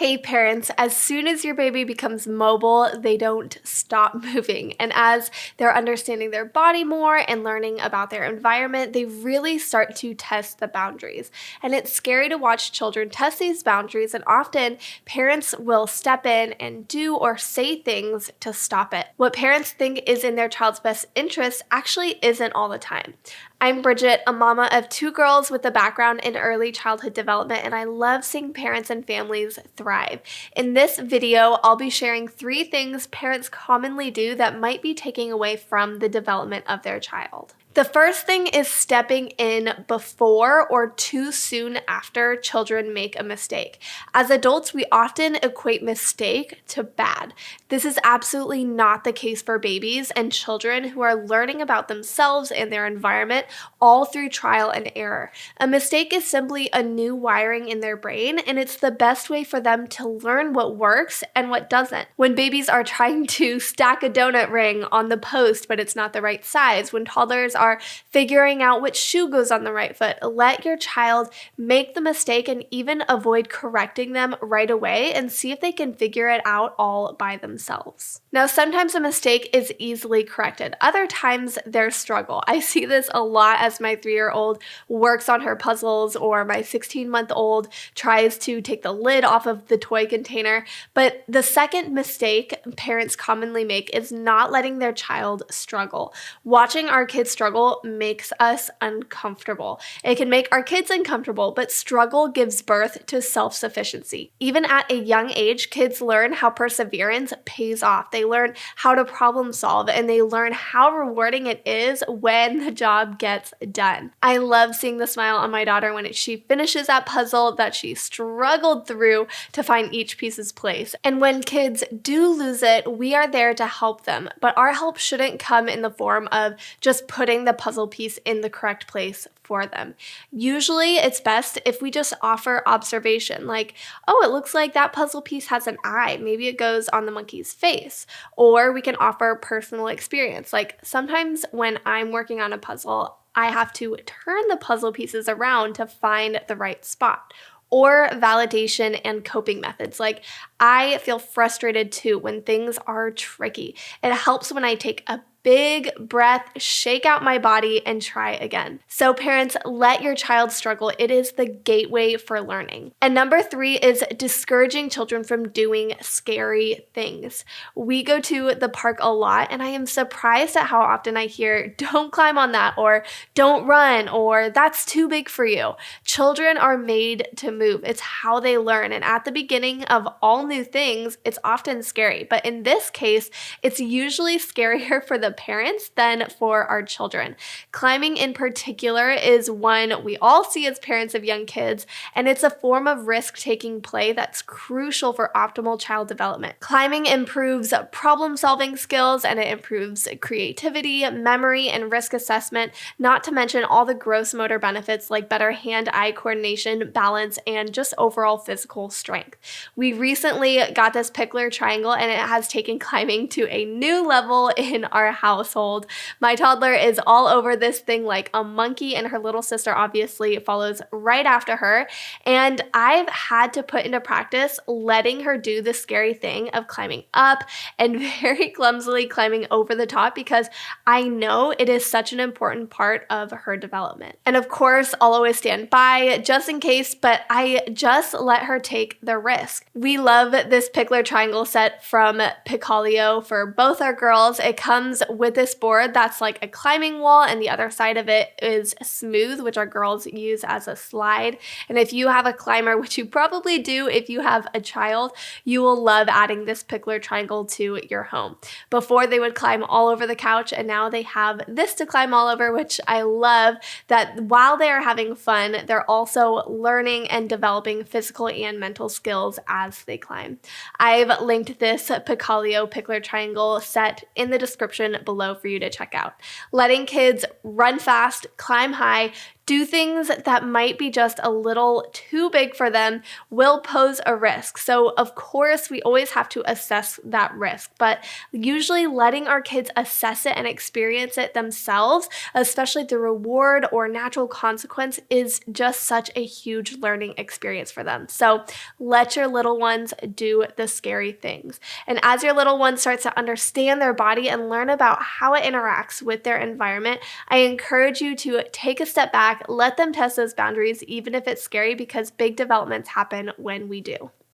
Hey parents, as soon as your baby becomes mobile, they don't stop moving. And as they're understanding their body more and learning about their environment, they really start to test the boundaries. And it's scary to watch children test these boundaries, and often parents will step in and do or say things to stop it. What parents think is in their child's best interest actually isn't all the time. I'm Bridget, a mama of 2 girls with a background in early childhood development, and I love seeing parents and families thrive. In this video, I'll be sharing 3 things parents commonly do that might be taking away from the development of their child. The first thing is stepping in before or too soon after children make a mistake. As adults, we often equate mistake to bad. This is absolutely not the case for babies and children who are learning about themselves and their environment all through trial and error. A mistake is simply a new wiring in their brain, and it's the best way for them to learn what works and what doesn't. When babies are trying to stack a donut ring on the post but it's not the right size, when toddlers are figuring out which shoe goes on the right foot, let your child make the mistake and even avoid correcting them right away and see if they can figure it out all by themselves. Now, sometimes a mistake is easily corrected. Other times there's struggle. I see this a lot as my 3-year-old works on her puzzles or my 16-month-old tries to take the lid off of the toy container. But the second mistake parents commonly make is not letting their child struggle. Watching our kids struggle makes us uncomfortable. It can make our kids uncomfortable, but struggle gives birth to self-sufficiency. Even at a young age, kids learn how perseverance pays off. They learn how to problem solve, and they learn how rewarding it is when the job gets done. I love seeing the smile on my daughter when she finishes that puzzle that she struggled through to find each piece's place. And when kids do lose it, we are there to help them, but our help shouldn't come in the form of just putting the puzzle piece in the correct place for them. Usually it's best if we just offer observation, like, oh, it looks like that puzzle piece has an eye. Maybe it goes on the monkey's face. Or we can offer personal experience. Like sometimes when I'm working on a puzzle, I have to turn the puzzle pieces around to find the right spot. Or validation and coping methods. Like, I feel frustrated too when things are tricky. It helps when I take a big breath, shake out my body, and try again. So parents, let your child struggle. It is the gateway for learning. And number 3 is discouraging children from doing scary things. We go to the park a lot, and I am surprised at how often I hear, don't climb on that, or don't run, or that's too big for you. Children are made to move. It's how they learn. And at the beginning of all new things, it's often scary. But in this case, it's usually scarier for the parents than for our children. Climbing in particular is one we all see as parents of young kids, and it's a form of risk-taking play that's crucial for optimal child development. Climbing improves problem-solving skills, and it improves creativity, memory, and risk assessment, not to mention all the gross motor benefits like better hand-eye coordination, balance, and just overall physical strength. We recently got this Pikler Triangle, and it has taken climbing to a new level in our household. My toddler is all over this thing like a monkey, and her little sister obviously follows right after her. And I've had to put into practice letting her do the scary thing of climbing up and very clumsily climbing over the top because I know it is such an important part of her development. And of course, I'll always stand by just in case, but I just let her take the risk. We love this Pikler Triangle set from Piccalio for both our girls. It comes with this board that's like a climbing wall, and the other side of it is smooth, which our girls use as a slide. And if you have a climber, which you probably do if you have a child, you will love adding this Pikler Triangle to your home. Before they would climb all over the couch, and now they have this to climb all over, which I love that while they are having fun, they're also learning and developing physical and mental skills as they climb. I've linked this Piccalio Pikler Triangle set in the description below for you to check out. Letting kids run fast, climb high, Do things that might be just a little too big for them will pose a risk. So, of course, we always have to assess that risk, but usually letting our kids assess it and experience it themselves, especially the reward or natural consequence, is just such a huge learning experience for them. So, let your little ones do the scary things. And as your little one starts to understand their body and learn about how it interacts with their environment, I encourage you to take a step back, let them test those boundaries, even if it's scary, because big developments happen when we do.